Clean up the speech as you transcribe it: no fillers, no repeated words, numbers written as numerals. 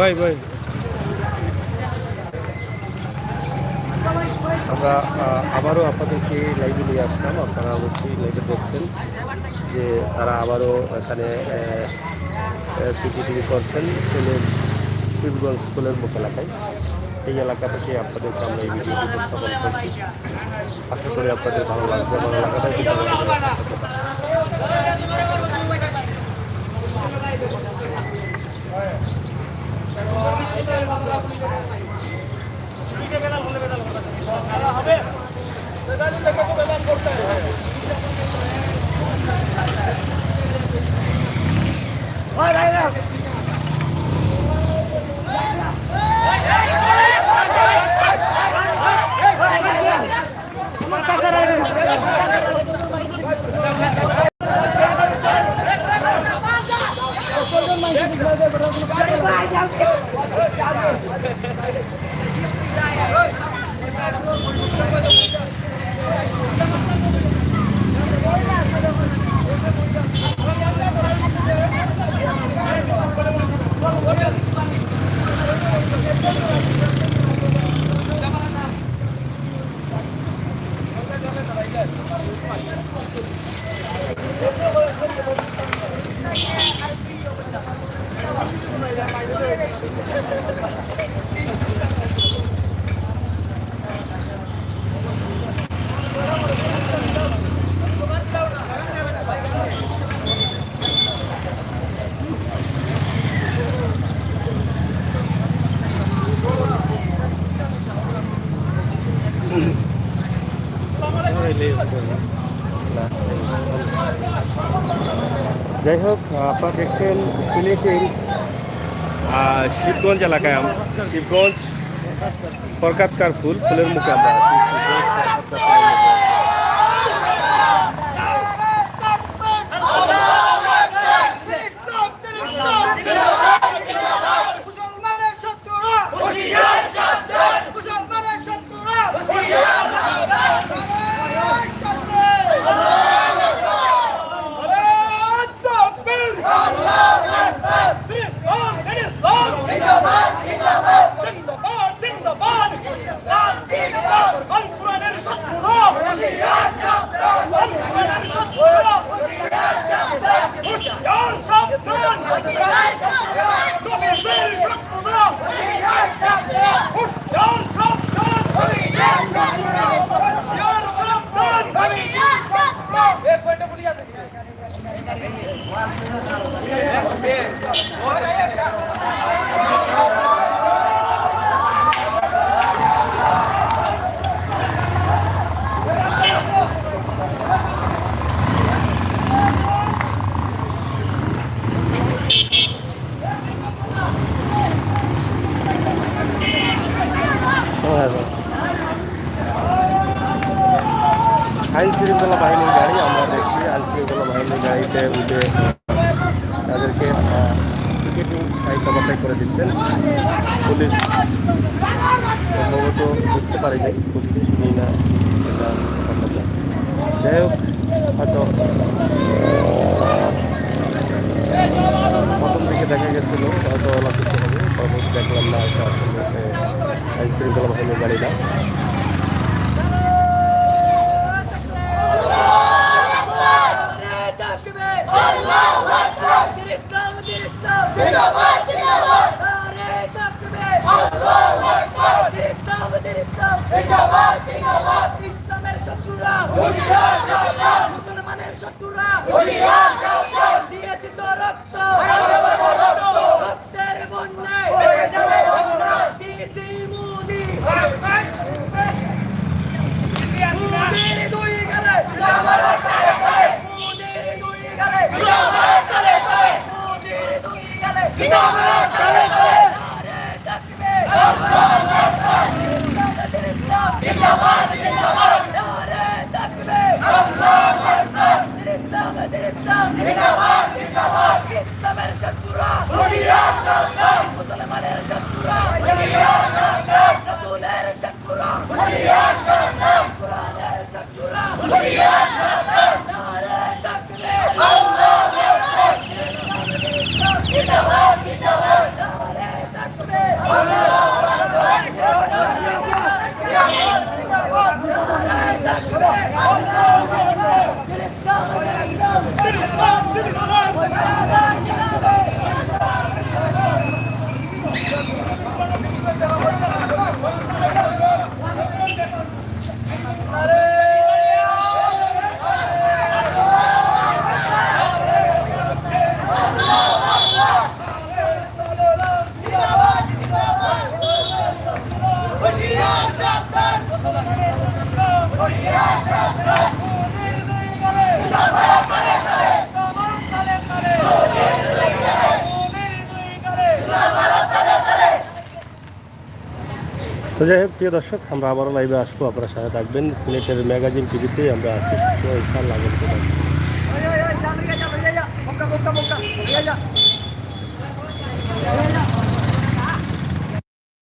ভাই ভাই আমরা আবারও আপনাদেরকে লাইভে নিয়ে আসলাম। আপনারা অবশ্যই লাইভে দেখছেন যে তারা আবারও এখানে পিটিপিটি করছেন শিবগঞ্জ স্কুলের মুখ এলাকায়। এই এলাকা থেকে আপনাদেরকে আমরা এই ভিডিওটি উপস্থাপন করছি। আশা করি আপনাদের ভালো লাগবে। আমার এলাকাটাই কিন্তু যাই হোক, আপনারা দেখছেন সিলেটের শিবগঞ্জ এলাকায় শিবগঞ্জ ফরকাতকার ফুলের মুখে আমরা আইন শৃঙ্খলা বাহিনীর গাড়ি আমরা দেখছি। আইন শৃঙ্খলা বাহিনীর গাড়িতে উঠে তাদেরকে টিকেটিং সাহিত্য বাছাই করে দিচ্ছেন পুলিশ। সম্ভবত বুঝতে পারিনি বুঝতে না, যাই হোক হয়তো প্রথম দিকে দেখা গেছিল হয়তো লাফিতে হবে, পরবর্তী দেখলাম না এটা আসলে আইন শৃঙ্খলা বাহিনীর গাড়ি না। ইসলামের শত্রুরা, মুসলমানের শত্রুরা দিয়েছে তো রক্ত, রক্তের বন্যায় মোদি মোদির দুই গালে, মোদির দুই গালে, মোদির দুই গালে থাকবে জিন্দাবাদ জিন্দাবাদ নারে থাকবে আল্লাহু আকবার ইসলাম ইসলাম জিন্দাবাদ জিন্দাবাদ ইসলামের শত্রুরা হুশিয়ার সাবধান মুসলমানের শত্রুরা হুশিয়ার সাবধান রাসূলের শত্রুরা হুশিয়ার সাবধান কোরআনের শত্রুরা হুশিয়ার সাবধান নারে থাকবে আল্লাহু আকবার জিন্দাবাদ জিন্দাবাদ নারে থাকবে তো যাই হোক প্রিয় দর্শক, আমরা আবারও লাইভে আসবো, আপনারা সাথে থাকবেন। সিলেটের ম্যাগাজিন টিভিতে আমরা আছি, ইনশাআল্লাহ আগামীতে থাকবো।